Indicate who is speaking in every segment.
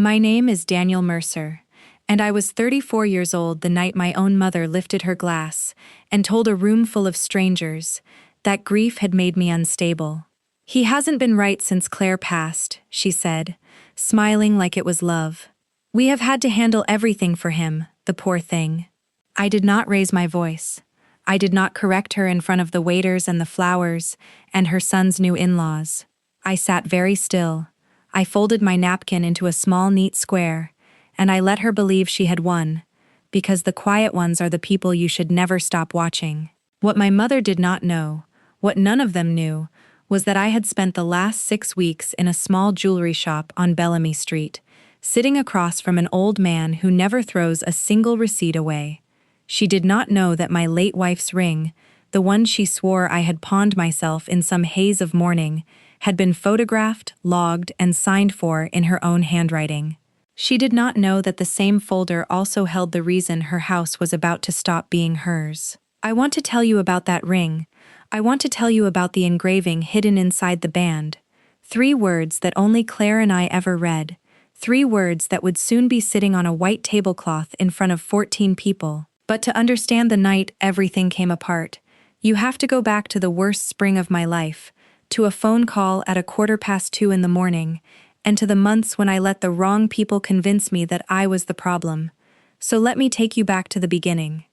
Speaker 1: My name is Daniel Mercer, and I was 34 years old the night my own mother lifted her glass and told a room full of strangers that grief had made me unstable. "He hasn't been right since Claire passed," she said, smiling like it was love. "We have had to handle everything for him, the poor thing." I did not raise my voice. I did not correct her in front of the waiters and the flowers and her son's new in-laws. I sat very still. I folded my napkin into a small neat square, and I let her believe she had won, because the quiet ones are the people you should never stop watching. What my mother did not know, what none of them knew, was that I had spent the last 6 weeks in a small jewelry shop on Bellamy Street, sitting across from an old man who never throws a single receipt away. She did not know that my late wife's ring, the one she swore I had pawned myself in some haze of mourning, had been photographed, logged, and signed for in her own handwriting. She did not know that the same folder also held the reason her house was about to stop being hers. I want to tell you about that ring. I want to tell you about the engraving hidden inside the band. 3 words that only Claire and I ever read. 3 words that would soon be sitting on a white tablecloth in front of 14 people. But to understand the night everything came apart, you have to go back to the worst spring of my life, to a phone call at 2:15 in the morning, and to the months when I let the wrong people convince me that I was the problem. So let me take you back to the beginning.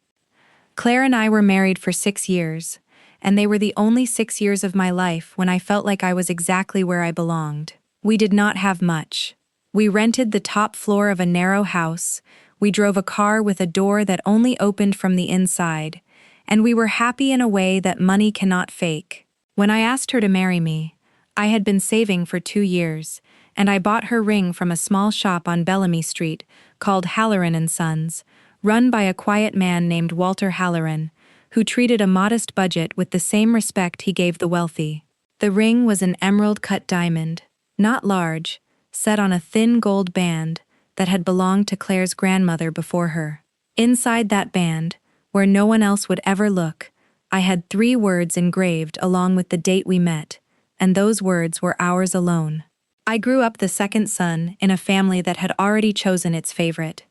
Speaker 1: Claire and I were married for 6 years, and they were the only 6 years of my life when I felt like I was exactly where I belonged. We did not have much. We rented the top floor of a narrow house, we drove a car with a door that only opened from the inside, and we were happy in a way that money cannot fake. When I asked her to marry me, I had been saving for 2 years, and I bought her ring from a small shop on Bellamy Street called Halloran & Sons, run by a quiet man named Walter Halloran, who treated a modest budget with the same respect he gave the wealthy. The ring was an emerald-cut diamond, not large, set on a thin gold band that had belonged to Claire's grandmother before her. Inside that band, where no one else would ever look, I had 3 words engraved along with the date we met, and those words were ours alone. I grew up the second son in a family that had already chosen its favorite.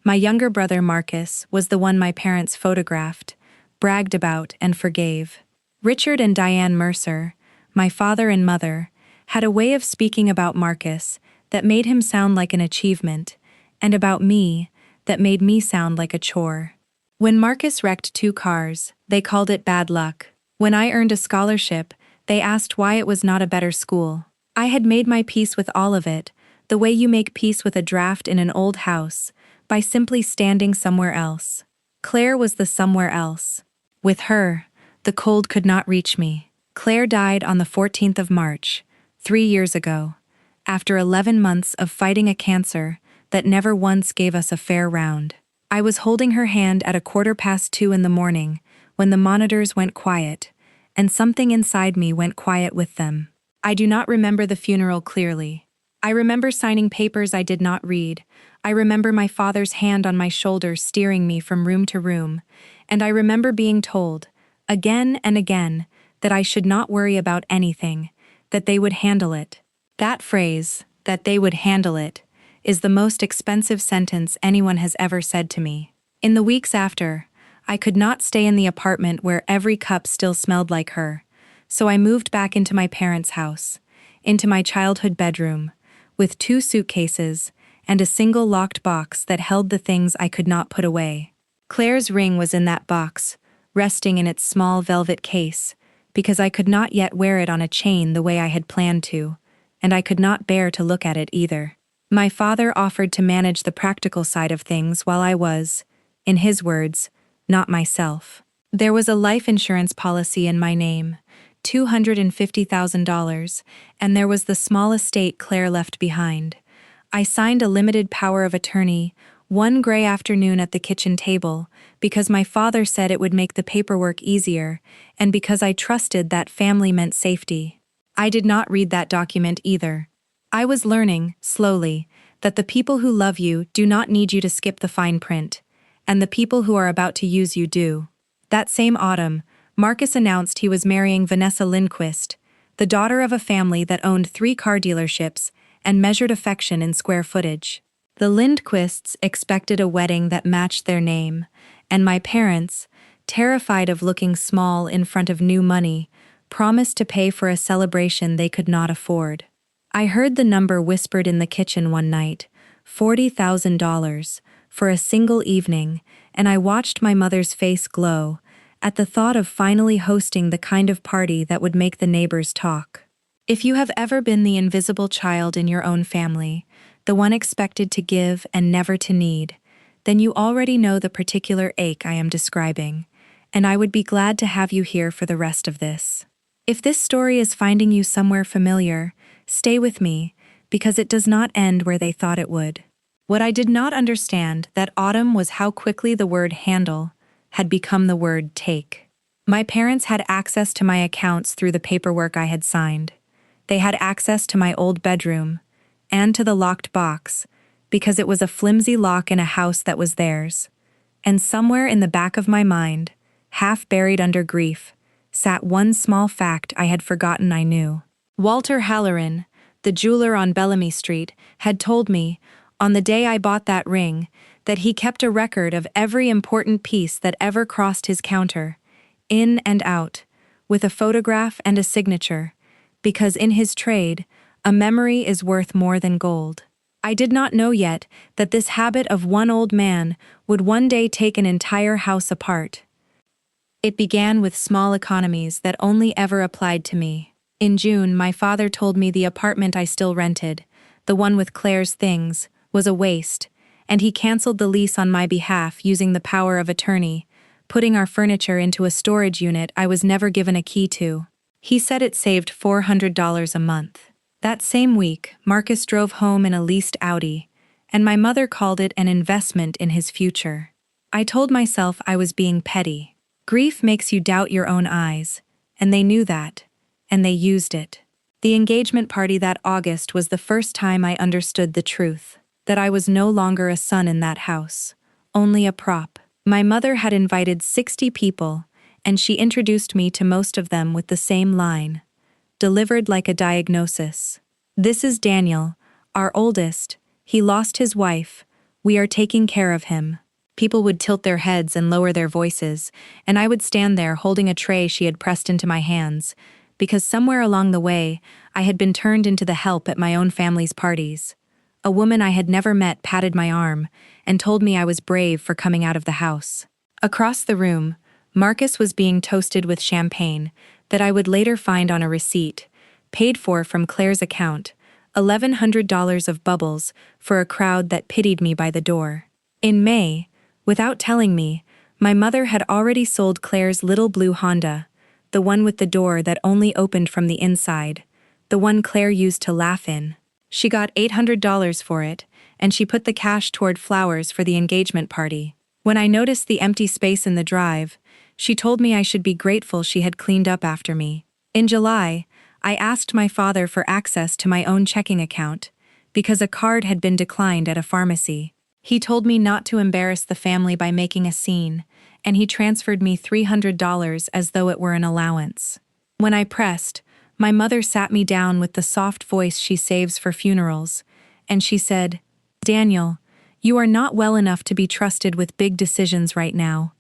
Speaker 1: My younger brother Marcus was the one my parents photographed, bragged about, and forgave. Richard and Diane Mercer, my father and mother, had a way of speaking about Marcus that made him sound like an achievement, and about me that made me sound like a chore. When Marcus wrecked 2 cars, they called it bad luck. When I earned a scholarship, they asked why it was not a better school. I had made my peace with all of it, the way you make peace with a draft in an old house, by simply standing somewhere else. Claire was the somewhere else. With her, the cold could not reach me. Claire died on the 14th of March, 3 years ago, after 11 months of fighting a cancer that never once gave us a fair round. I was holding her hand at 2:15 in the morning when the monitors went quiet, and something inside me went quiet with them. I do not remember the funeral clearly. I remember signing papers I did not read. I remember my father's hand on my shoulder steering me from room to room, and I remember being told, again and again, that I should not worry about anything, that they would handle it. That phrase, that they would handle it, is the most expensive sentence anyone has ever said to me. In the weeks after, I could not stay in the apartment where every cup still smelled like her, so I moved back into my parents' house, into my childhood bedroom, with 2 suitcases and a single locked box that held the things I could not put away. Claire's ring was in that box, resting in its small velvet case, because I could not yet wear it on a chain the way I had planned to, and I could not bear to look at it either. My father offered to manage the practical side of things while I was, in his words, not myself. There was a life insurance policy in my name, $250,000, and there was the small estate Claire left behind. I signed a limited power of attorney one gray afternoon at the kitchen table because my father said it would make the paperwork easier and because I trusted that family meant safety. I did not read that document either. I was learning, slowly, that the people who love you do not need you to skip the fine print, and the people who are about to use you do. That same autumn, Marcus announced he was marrying Vanessa Lindquist, the daughter of a family that owned 3 car dealerships and measured affection in square footage. The Lindquists expected a wedding that matched their name, and my parents, terrified of looking small in front of new money, promised to pay for a celebration they could not afford. I heard the number whispered in the kitchen one night, $40,000, for a single evening, and I watched my mother's face glow at the thought of finally hosting the kind of party that would make the neighbors talk. If you have ever been the invisible child in your own family, the one expected to give and never to need, then you already know the particular ache I am describing, and I would be glad to have you here for the rest of this. If this story is finding you somewhere familiar, stay with me, because it does not end where they thought it would. What I did not understand that autumn was how quickly the word handle had become the word take. My parents had access to my accounts through the paperwork I had signed. They had access to my old bedroom, and to the locked box, because it was a flimsy lock in a house that was theirs. And somewhere in the back of my mind, half buried under grief, sat one small fact I had forgotten I knew. Walter Halloran, the jeweler on Bellamy Street, had told me, on the day I bought that ring, that he kept a record of every important piece that ever crossed his counter, in and out, with a photograph and a signature, because in his trade, a memory is worth more than gold. I did not know yet that this habit of one old man would one day take an entire house apart. It began with small economies that only ever applied to me. In June, my father told me the apartment I still rented, the one with Claire's things, was a waste, and he canceled the lease on my behalf using the power of attorney, putting our furniture into a storage unit I was never given a key to. He said it saved $400 a month. That same week, Marcus drove home in a leased Audi, and my mother called it an investment in his future. I told myself I was being petty. Grief makes you doubt your own eyes, and they knew that, and they used it. The engagement party that August was the first time I understood the truth, that I was no longer a son in that house, only a prop. My mother had invited 60 people, and she introduced me to most of them with the same line, delivered like a diagnosis. "This is Daniel, our oldest. He lost his wife. We are taking care of him." People would tilt their heads and lower their voices, and I would stand there holding a tray she had pressed into my hands, because somewhere along the way, I had been turned into the help at my own family's parties. A woman I had never met patted my arm and told me I was brave for coming out of the house. Across the room, Marcus was being toasted with champagne that I would later find on a receipt, paid for from Claire's account, $1,100 of bubbles for a crowd that pitied me by the door. In May, without telling me, my mother had already sold Claire's little blue Honda, the one with the door that only opened from the inside, the one Claire used to laugh in. She got $800 for it, and she put the cash toward flowers for the engagement party. When I noticed the empty space in the drive, she told me I should be grateful she had cleaned up after me. In July, I asked my father for access to my own checking account, because a card had been declined at a pharmacy. He told me not to embarrass the family by making a scene, and he transferred me $300 as though it were an allowance. When I pressed, my mother sat me down with the soft voice she saves for funerals, and she said, "Daniel, you are not well enough to be trusted with big decisions right now.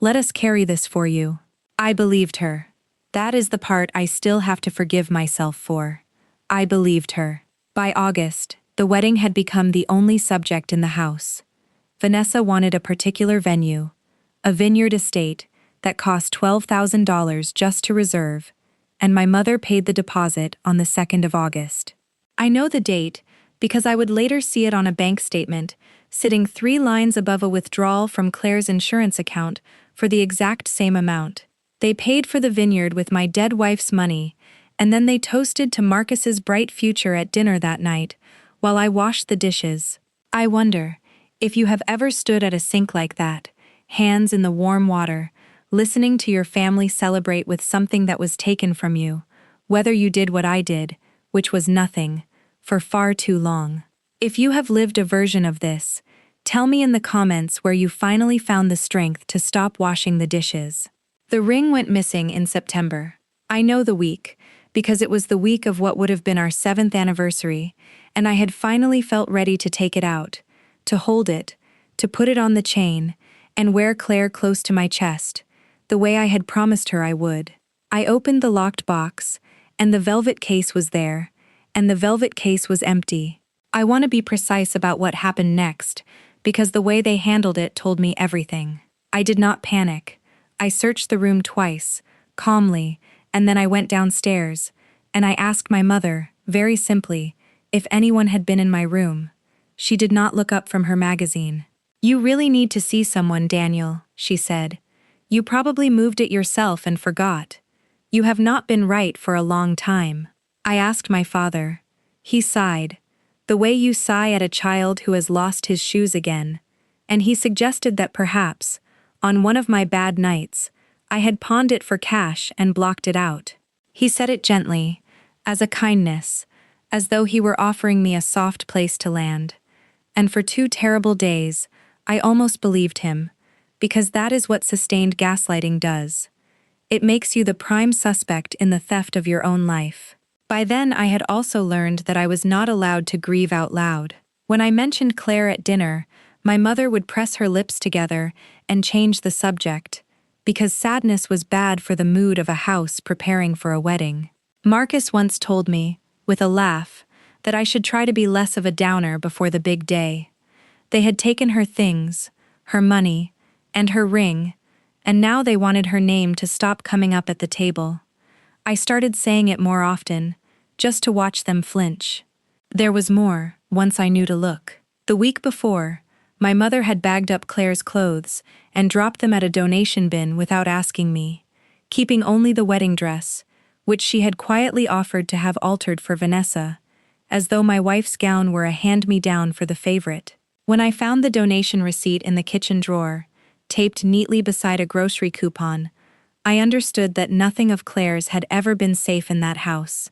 Speaker 1: Let us carry this for you." I believed her. That is the part I still have to forgive myself for. I believed her. By August, the wedding had become the only subject in the house. Vanessa wanted a particular venue, a vineyard estate that cost $12,000 just to reserve, and my mother paid the deposit on the 2nd of August. I know the date because I would later see it on a bank statement, sitting 3 lines above a withdrawal from Claire's insurance account for the exact same amount. They paid for the vineyard with my dead wife's money, and then they toasted to Marcus's bright future at dinner that night, while I washed the dishes. I wonder if you have ever stood at a sink like that, hands in the warm water, listening to your family celebrate with something that was taken from you, whether you did what I did, which was nothing, for far too long. If you have lived a version of this, tell me in the comments where you finally found the strength to stop washing the dishes. The ring went missing in September. I know the week, because it was the week of what would have been our 7th anniversary, and I had finally felt ready to take it out, to hold it, to put it on the chain, and wear Claire close to my chest, the way I had promised her I would. I opened the locked box, and the velvet case was there, and the velvet case was empty. I want to be precise about what happened next, because the way they handled it told me everything. I did not panic. I searched the room twice, calmly, and then I went downstairs, and I asked my mother, very simply, if anyone had been in my room. She did not look up from her magazine. "You really need to see someone, Daniel," she said. "You probably moved it yourself and forgot. You have not been right for a long time." I asked my father. He sighed, the way you sigh at a child who has lost his shoes again, and he suggested that perhaps, on one of my bad nights, I had pawned it for cash and blocked it out. He said it gently, as a kindness, as though he were offering me a soft place to land. And for 2 terrible days, I almost believed him, because that is what sustained gaslighting does. It makes you the prime suspect in the theft of your own life. By then I had also learned that I was not allowed to grieve out loud. When I mentioned Claire at dinner, my mother would press her lips together and change the subject, because sadness was bad for the mood of a house preparing for a wedding. Marcus once told me, with a laugh, that I should try to be less of a downer before the big day. They had taken her things, her money, and her ring, and now they wanted her name to stop coming up at the table. I started saying it more often, just to watch them flinch. There was more, once I knew to look. The week before, my mother had bagged up Claire's clothes and dropped them at a donation bin without asking me, keeping only the wedding dress, which she had quietly offered to have altered for Vanessa, as though my wife's gown were a hand-me-down for the favorite. When I found the donation receipt in the kitchen drawer, taped neatly beside a grocery coupon, I understood that nothing of Claire's had ever been safe in that house.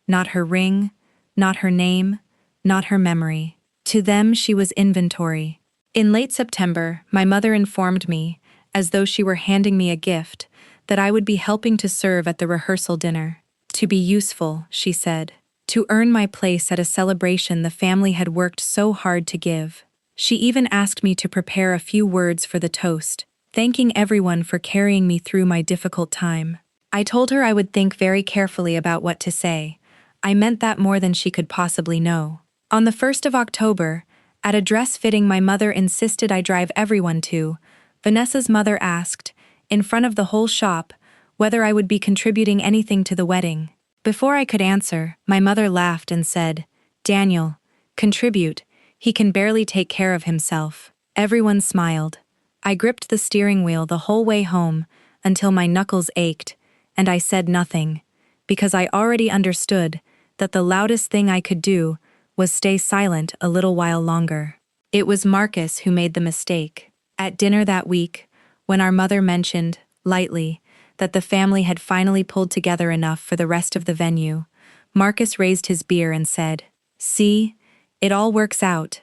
Speaker 1: Not her ring, not her name, not her memory. To them she was inventory. In late September, my mother informed me, as though she were handing me a gift, that I would be helping to serve at the rehearsal dinner. To be useful, she said. To earn my place at a celebration the family had worked so hard to give. She even asked me to prepare a few words for the toast, thanking everyone for carrying me through my difficult time. I told her I would think very carefully about what to say. I meant that more than she could possibly know. On the 1st of October, at a dress fitting my mother insisted I drive everyone to, Vanessa's mother asked, in front of the whole shop, whether I would be contributing anything to the wedding. Before I could answer, my mother laughed and said, "Daniel, contribute, he can barely take care of himself." Everyone smiled. I gripped the steering wheel the whole way home, until my knuckles ached, and I said nothing, because I already understood that the loudest thing I could do was stay silent a little while longer. It was Marcus who made the mistake. At dinner that week, when our mother mentioned, lightly, that the family had finally pulled together enough for the rest of the venue, Marcus raised his beer and said, "See, it all works out.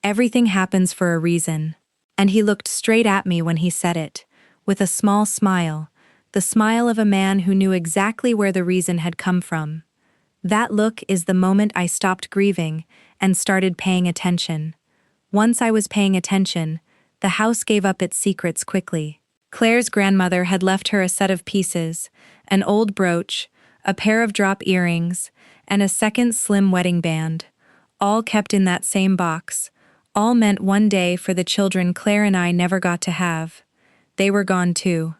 Speaker 1: Everything happens for a reason." And he looked straight at me when he said it, with a small smile, the smile of a man who knew exactly where the reason had come from. That look is the moment I stopped grieving and started paying attention. Once I was paying attention, the house gave up its secrets quickly. Claire's grandmother had left her a set of pieces, an old brooch, a pair of drop earrings, and a second slim wedding band, all kept in that same box, all meant one day for the children Claire and I never got to have. They were gone too.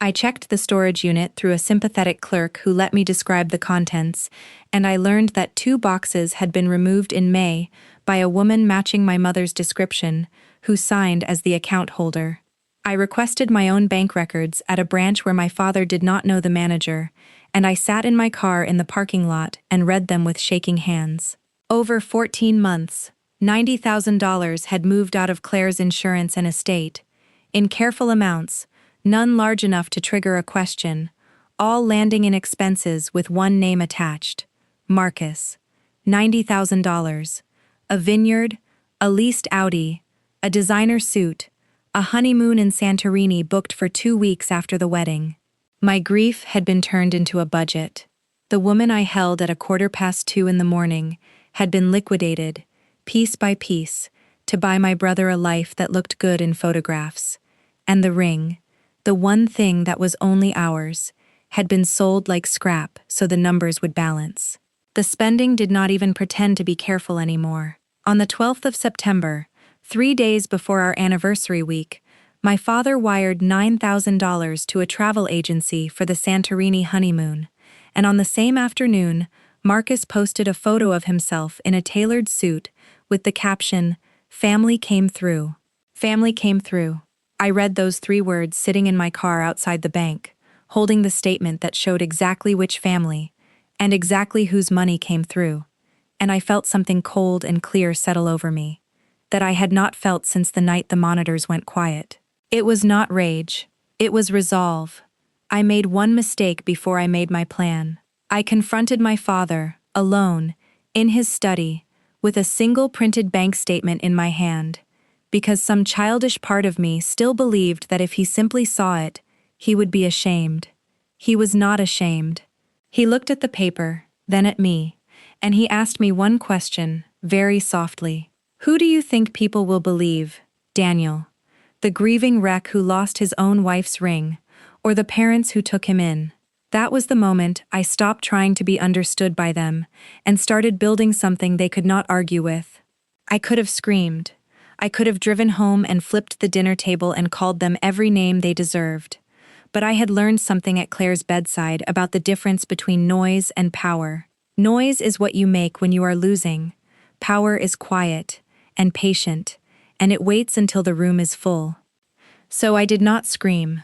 Speaker 1: I checked the storage unit through a sympathetic clerk who let me describe the contents, and I learned that 2 boxes had been removed in May by a woman matching my mother's description, who signed as the account holder. I requested my own bank records at a branch where my father did not know the manager, and I sat in my car in the parking lot and read them with shaking hands. Over 14 months, $90,000 had moved out of Claire's insurance and estate, in careful amounts, none large enough to trigger a question, all landing in expenses with one name attached, Marcus. $90,000. A vineyard, a leased Audi, a designer suit, a honeymoon in Santorini booked for 2 weeks after the wedding. My grief had been turned into a budget. The woman I held at 2:15 in the morning had been liquidated, piece by piece, to buy my brother a life that looked good in photographs. And the ring, the one thing that was only ours, had been sold like scrap so the numbers would balance. The spending did not even pretend to be careful anymore. On the 12th of September, 3 days before our anniversary week, my father wired $9,000 to a travel agency for the Santorini honeymoon, and on the same afternoon, Marcus posted a photo of himself in a tailored suit with the caption, "Family came through." Family came through. I read those 3 words sitting in my car outside the bank, holding the statement that showed exactly which family, and exactly whose money came through, and I felt something cold and clear settle over me, that I had not felt since the night the monitors went quiet. It was not rage. It was resolve. I made one mistake before I made my plan. I confronted my father, alone, in his study, with a single printed bank statement in my hand, because some childish part of me still believed that if he simply saw it, he would be ashamed. He was not ashamed. He looked at the paper, then at me, and he asked me one question, very softly. "Who do you think people will believe, Daniel? The grieving wreck who lost his own wife's ring, or the parents who took him in?" That was the moment I stopped trying to be understood by them and started building something they could not argue with. I could have screamed. I could have driven home and flipped the dinner table and called them every name they deserved. But I had learned something at Claire's bedside about the difference between noise and power. Noise is what you make when you are losing. Power is quiet and patient, and it waits until the room is full. So I did not scream.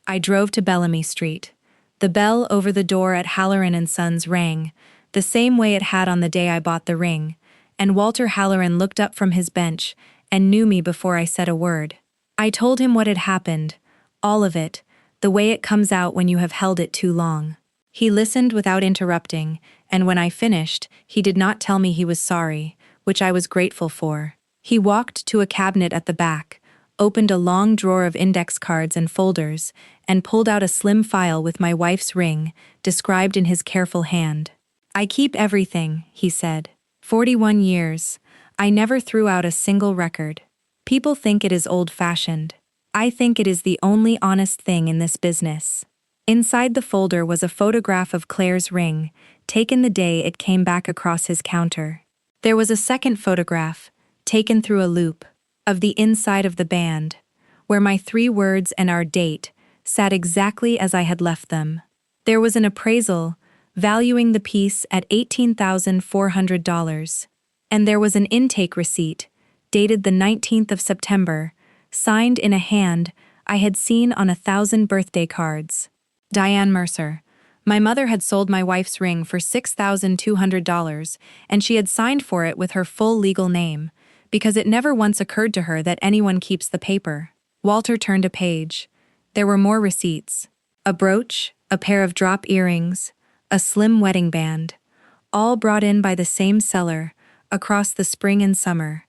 Speaker 1: I drove to Bellamy Street. The bell over the door at Halloran and Sons rang, the same way it had on the day I bought the ring, and Walter Halloran looked up from his bench and knew me before I said a word. I told him what had happened, all of it, the way it comes out when you have held it too long. He listened without interrupting, and when I finished, he did not tell me he was sorry, which I was grateful for. He walked to a cabinet at the back, opened a long drawer of index cards and folders, and pulled out a slim file with my wife's ring, described in his careful hand. "I keep everything," he said. 41 years. I never threw out a single record. People think it is old-fashioned. I think it is the only honest thing in this business. Inside the folder was a photograph of Claire's ring, taken the day it came back across his counter. There was a second photograph, taken through a loop, of the inside of the band, where my 3 words and our date sat exactly as I had left them. There was an appraisal, valuing the piece at $18,400, and there was an intake receipt, dated the 19th of September, signed in a hand I had seen on 1,000 birthday cards. Diane Mercer. My mother had sold my wife's ring for $6,200, and she had signed for it with her full legal name, because it never once occurred to her that anyone keeps the paper. Walter turned a page. There were more receipts. A brooch, a pair of drop earrings, a slim wedding band, all brought in by the same seller, across the spring and summer,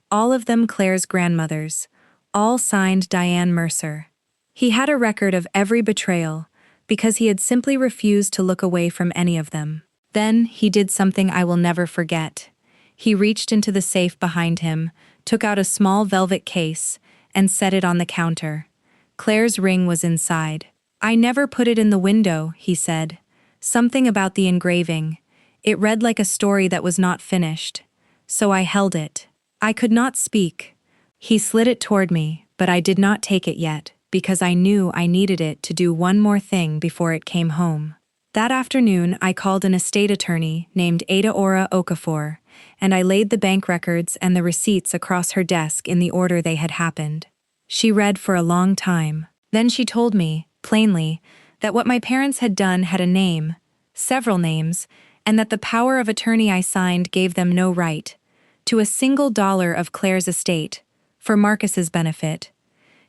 Speaker 1: all of them Claire's grandmother's, all signed Diane Mercer. He had a record of every betrayal, because he had simply refused to look away from any of them. Then he did something I will never forget. He reached into the safe behind him, took out a small velvet case, and set it on the counter. Claire's ring was inside. "I never put it in the window," he said. Something about the engraving. It read like a story that was not finished. So I held it. I could not speak. He slid it toward me, but I did not take it yet, because I knew I needed it to do one more thing before it came home. That afternoon, I called an estate attorney named Ada Ora Okafor, and I laid the bank records and the receipts across her desk in the order they had happened. She read for a long time. Then she told me, plainly, that what my parents had done had a name, several names, and that the power of attorney I signed gave them no right to a single dollar of Claire's estate, for Marcus's benefit.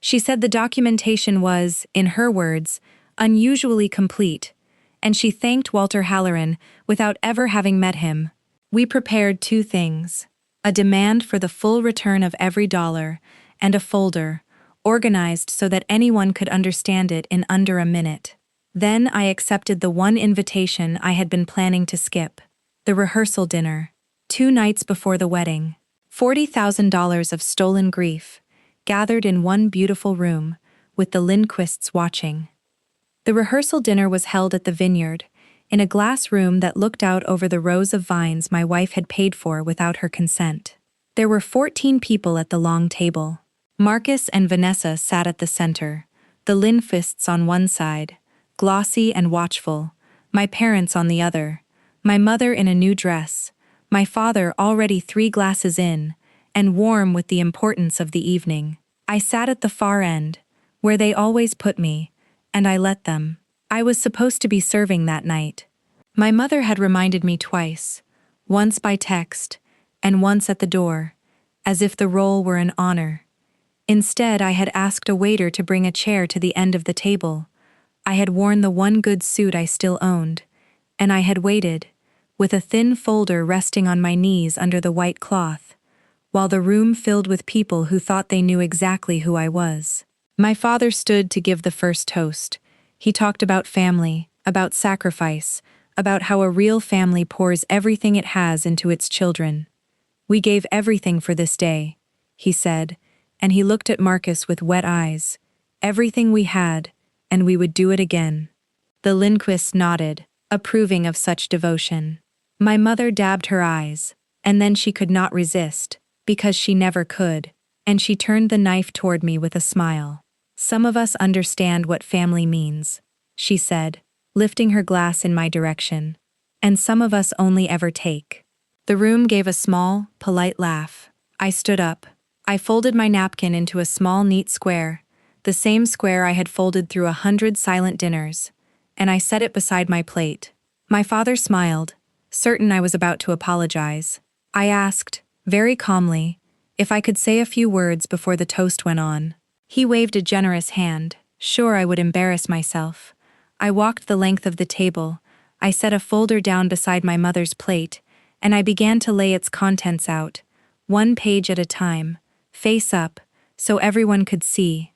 Speaker 1: She said the documentation was, in her words, unusually complete, and she thanked Walter Halloran without ever having met him. We prepared 2 things, a demand for the full return of every dollar, and a folder, organized so that anyone could understand it in under a minute. Then I accepted the one invitation I had been planning to skip. The rehearsal dinner. 2 nights before the wedding. $40,000 of stolen grief, gathered in one beautiful room, with the Lindquists watching. The rehearsal dinner was held at the Vineyard, in a glass room that looked out over the rows of vines my wife had paid for without her consent. There were 14 people at the long table. Marcus and Vanessa sat at the center, the Lindquists on one side, glossy and watchful, my parents on the other, my mother in a new dress, my father already 3 glasses in, and warm with the importance of the evening. I sat at the far end, where they always put me, and I let them. I was supposed to be serving that night. My mother had reminded me twice, once by text, and once at the door, as if the role were an honor. Instead, I had asked a waiter to bring a chair to the end of the table. I had worn the one good suit I still owned, and I had waited, with a thin folder resting on my knees under the white cloth, while the room filled with people who thought they knew exactly who I was. My father stood to give the first toast. He talked about family, about sacrifice, about how a real family pours everything it has into its children. "We gave everything for this day," he said, and he looked at Marcus with wet eyes. "Everything we had, and we would do it again." The Lindquists nodded, approving of such devotion. My mother dabbed her eyes, and then she could not resist, because she never could, and she turned the knife toward me with a smile. "Some of us understand what family means," she said, lifting her glass in my direction, "and some of us only ever take." The room gave a small, polite laugh. I stood up. I folded my napkin into a small, neat square, the same square I had folded through 100 silent dinners, and I set it beside my plate. My father smiled, certain I was about to apologize. I asked, very calmly, if I could say a few words before the toast went on. He waved a generous hand, sure I would embarrass myself. I walked the length of the table, I set a folder down beside my mother's plate, and I began to lay its contents out, 1 page at a time, face up, so everyone could see.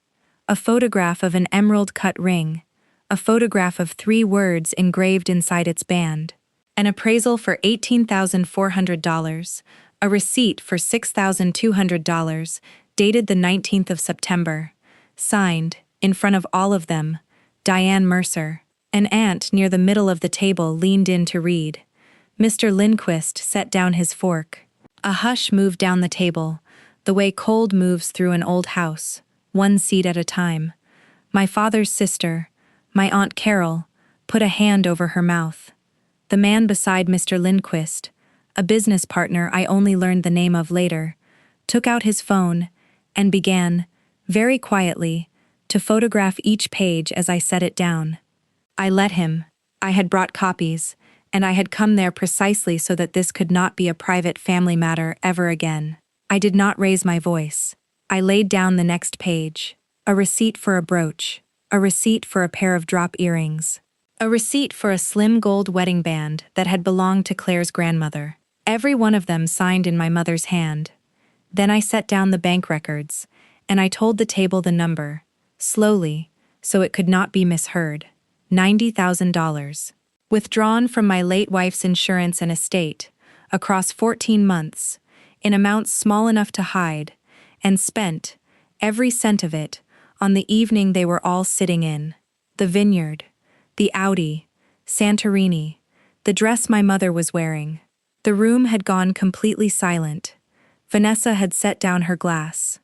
Speaker 1: A photograph of an emerald-cut ring, a photograph of 3 words engraved inside its band, an appraisal for $18,400, a receipt for $6,200, dated the 19th of September, signed, in front of all of them, Diane Mercer. An aunt near the middle of the table leaned in to read. Mr. Lindquist set down his fork. A hush moved down the table, the way cold moves through an old house, 1 seat at a time. My father's sister, my Aunt Carol, put a hand over her mouth. The man beside Mr. Lindquist, a business partner I only learned the name of later, took out his phone and began, very quietly, to photograph each page as I set it down. I let him. I had brought copies, and I had come there precisely so that this could not be a private family matter ever again. I did not raise my voice. I laid down the next page. A receipt for a brooch. A receipt for a pair of drop earrings. A receipt for a slim gold wedding band that had belonged to Claire's grandmother. Every one of them signed in my mother's hand. Then I set down the bank records, and I told the table the number, slowly, so it could not be misheard. $90,000. Withdrawn from my late wife's insurance and estate, across 14 months, in amounts small enough to hide, and spent, every cent of it, on the evening they were all sitting in. The Vineyard, the Audi, Santorini, the dress my mother was wearing. The room had gone completely silent. Vanessa had set down her glass.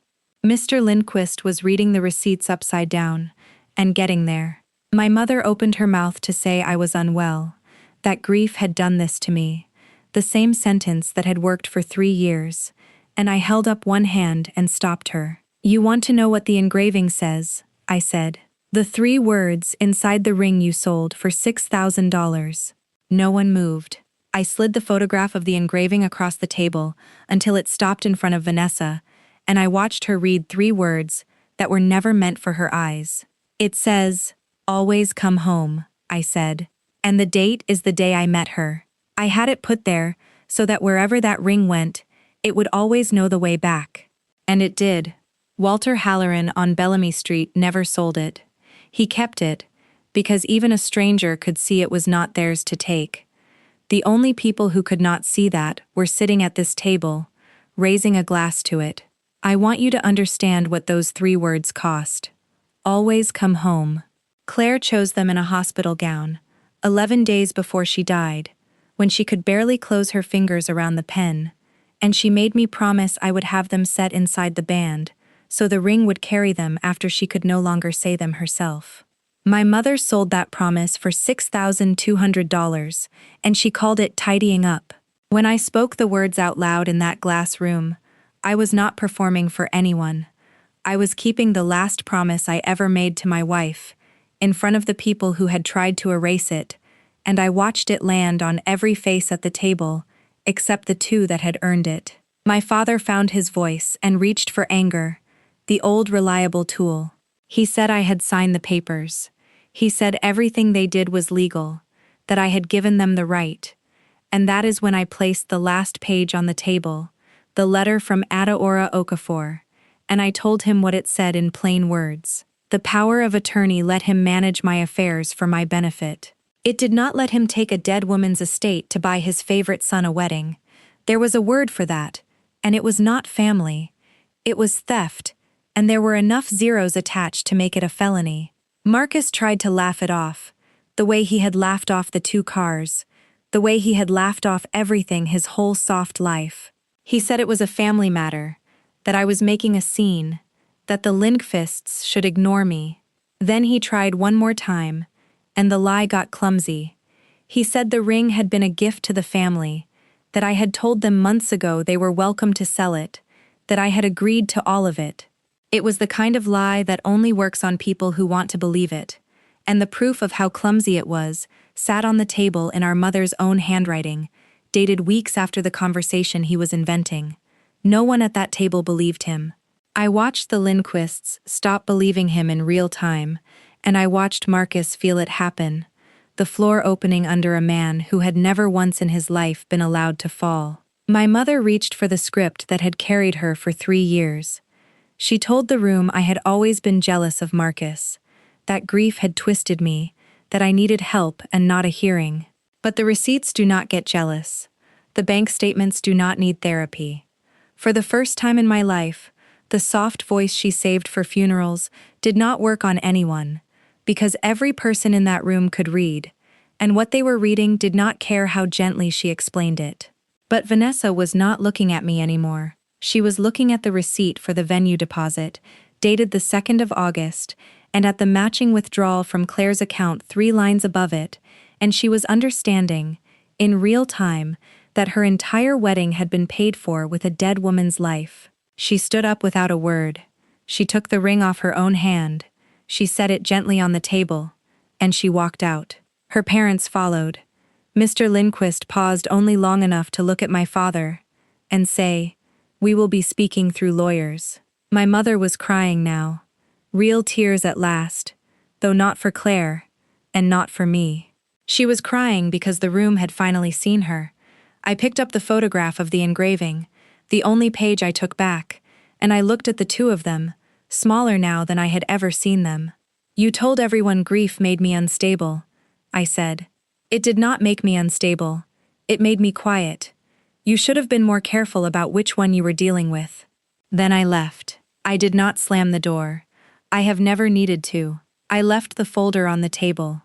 Speaker 1: Mr. Lindquist was reading the receipts upside down, and getting there. My mother opened her mouth to say I was unwell, that grief had done this to me, the same sentence that had worked for 3 years, and I held up one hand and stopped her. "You want to know what the engraving says," I said. "The 3 words inside the ring you sold for $6,000. No one moved. I slid the photograph of the engraving across the table until it stopped in front of Vanessa, and I watched her read 3 words that were never meant for her eyes. "It says, 'Always come home,'" I said, "and the date is the day I met her. I had it put there so that wherever that ring went, it would always know the way back." And it did. Walter Halloran on Bellamy Street never sold it. He kept it, because even a stranger could see it was not theirs to take. The only people who could not see that were sitting at this table, raising a glass to it. I want you to understand what those 3 words cost. Always come home. Claire chose them in a hospital gown, 11 days before she died, when she could barely close her fingers around the pen, and she made me promise I would have them set inside the band, so the ring would carry them after she could no longer say them herself. My mother sold that promise for $6,200, and she called it tidying up. When I spoke the words out loud in that glass room, I was not performing for anyone. I was keeping the last promise I ever made to my wife, in front of the people who had tried to erase it, and I watched it land on every face at the table, except the 2 that had earned it. My father found his voice and reached for anger, the old reliable tool. He said I had signed the papers. He said everything they did was legal, that I had given them the right. And that is when I placed the last page on the table, the letter from Adaora Okafor, and I told him what it said in plain words. The power of attorney let him manage my affairs for my benefit. It did not let him take a dead woman's estate to buy his favorite son a wedding. There was a word for that, and it was not family. It was theft, and there were enough zeros attached to make it a felony. Marcus tried to laugh it off, the way he had laughed off the 2 cars, the way he had laughed off everything his whole soft life. He said it was a family matter, that I was making a scene, that the Lindqvists should ignore me. Then he tried one more time, and the lie got clumsy. He said the ring had been a gift to the family, that I had told them months ago they were welcome to sell it, that I had agreed to all of it. It was the kind of lie that only works on people who want to believe it, and the proof of how clumsy it was sat on the table in our mother's own handwriting, dated weeks after the conversation he was inventing. No one at that table believed him. I watched the Lindqvists stop believing him in real time, and I watched Marcus feel it happen, the floor opening under a man who had never once in his life been allowed to fall. My mother reached for the script that had carried her for 3 years. She told the room I had always been jealous of Marcus, that grief had twisted me, that I needed help and not a hearing. But the receipts do not get jealous. The bank statements do not need therapy. For the first time in my life, the soft voice she saved for funerals did not work on anyone, because every person in that room could read, and what they were reading did not care how gently she explained it. But Vanessa was not looking at me anymore. She was looking at the receipt for the venue deposit, dated the 2nd of August, and at the matching withdrawal from Claire's account 3 lines above it, and she was understanding, in real time, that her entire wedding had been paid for with a dead woman's life. She stood up without a word. She took the ring off her own hand. She set it gently on the table, and she walked out. Her parents followed. Mr. Lindqvist paused only long enough to look at my father and say, "We will be speaking through lawyers." My mother was crying now. Real tears at last, though not for Claire, and not for me. She was crying because the room had finally seen her. I picked up the photograph of the engraving, the only page I took back, and I looked at the 2 of them, smaller now than I had ever seen them. "You told everyone grief made me unstable," I said. "It did not make me unstable. It made me quiet. You should have been more careful about which one you were dealing with." Then I left. I did not slam the door. I have never needed to. I left the folder on the table.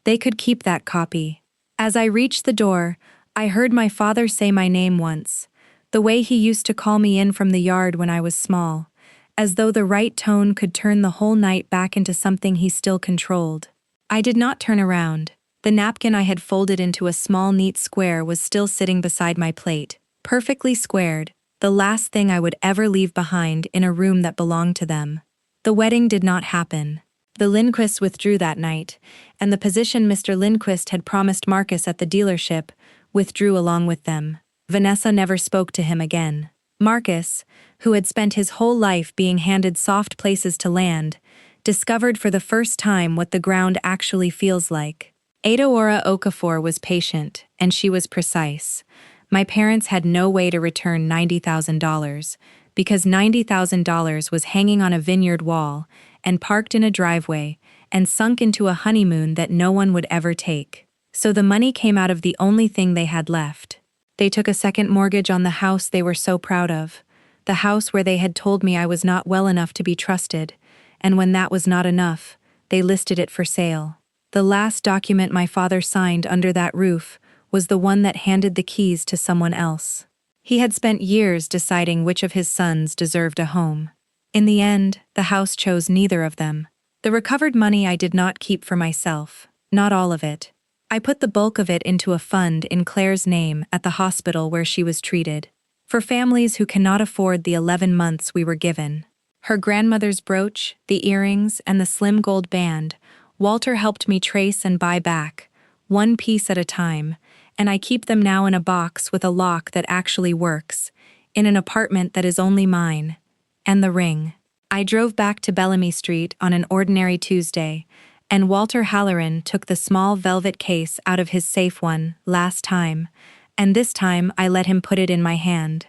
Speaker 1: They could keep that copy. As I reached the door, I heard my father say my name once, the way he used to call me in from the yard when I was small, as though the right tone could turn the whole night back into something he still controlled. I did not turn around. The napkin I had folded into a small neat square was still sitting beside my plate, perfectly squared, the last thing I would ever leave behind in a room that belonged to them. The wedding did not happen. The Lindqvists withdrew that night, and the position Mr. Lindqvist had promised Marcus at the dealership withdrew along with them. Vanessa never spoke to him again. Marcus, who had spent his whole life being handed soft places to land, discovered for the first time what the ground actually feels like. Adaora Okafor was patient, and she was precise. My parents had no way to return $90,000, because $90,000 was hanging on a vineyard wall and parked in a driveway, and sunk into a honeymoon that no one would ever take. So the money came out of the only thing they had left. They took a second mortgage on the house they were so proud of, the house where they had told me I was not well enough to be trusted, and when that was not enough, they listed it for sale. The last document my father signed under that roof was the one that handed the keys to someone else. He had spent years deciding which of his sons deserved a home. In the end, the house chose neither of them. The recovered money I did not keep for myself, not all of it. I put the bulk of it into a fund in Claire's name at the hospital where she was treated, for families who cannot afford the 11 months we were given. Her grandmother's brooch, the earrings, and the slim gold band, Walter helped me trace and buy back, one piece at a time, and I keep them now in a box with a lock that actually works, in an apartment that is only mine. And the ring. I drove back to Bellamy Street on an ordinary Tuesday, and Walter Halloran took the small velvet case out of his safe one last time, and this time I let him put it in my hand.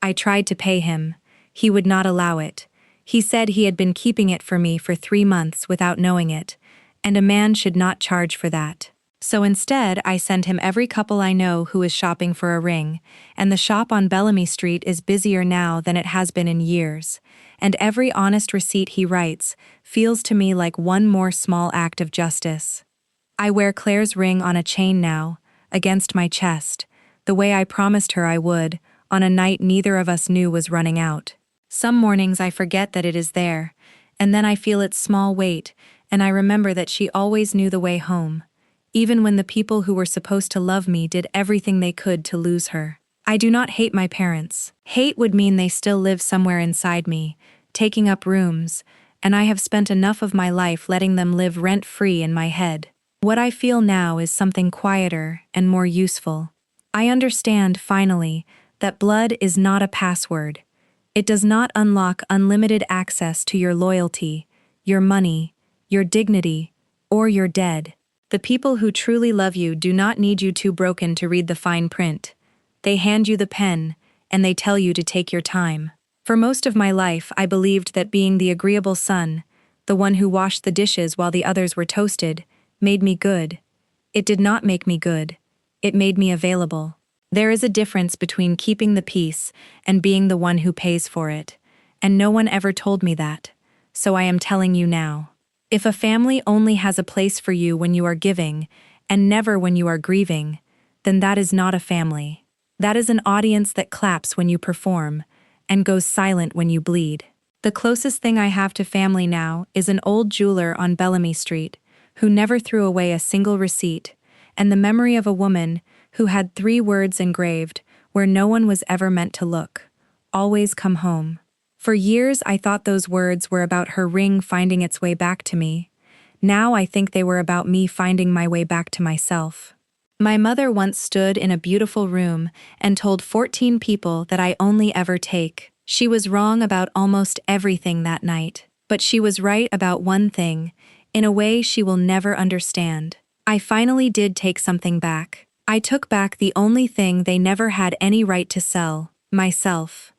Speaker 1: I tried to pay him. He would not allow it. He said he had been keeping it for me for 3 months without knowing it, and a man should not charge for that. So instead, I send him every couple I know who is shopping for a ring, and the shop on Bellamy Street is busier now than it has been in years, and every honest receipt he writes feels to me like one more small act of justice. I wear Claire's ring on a chain now, against my chest, the way I promised her I would, on a night neither of us knew was running out. Some mornings I forget that it is there, and then I feel its small weight, and I remember that she always knew the way home, even when the people who were supposed to love me did everything they could to lose her. I do not hate my parents. Hate would mean they still live somewhere inside me, taking up rooms, and I have spent enough of my life letting them live rent-free in my head. What I feel now is something quieter and more useful. I understand, finally, that blood is not a password. It does not unlock unlimited access to your loyalty, your money, your dignity, or your dead. The people who truly love you do not need you too broken to read the fine print. They hand you the pen, and they tell you to take your time. For most of my life, I believed that being the agreeable son, the one who washed the dishes while the others were toasted, made me good. It did not make me good. It made me available. There is a difference between keeping the peace and being the one who pays for it, and no one ever told me that, so I am telling you now. If a family only has a place for you when you are giving, and never when you are grieving, then that is not a family. That is an audience that claps when you perform, and goes silent when you bleed. The closest thing I have to family now is an old jeweler on Bellamy Street, who never threw away a single receipt, and the memory of a woman who had 3 words engraved where no one was ever meant to look: always come home. For years I thought those words were about her ring finding its way back to me. Now I think they were about me finding my way back to myself. My mother once stood in a beautiful room and told 14 people that I only ever take. She was wrong about almost everything that night, but she was right about one thing, in a way she will never understand. I finally did take something back. I took back the only thing they never had any right to sell: myself.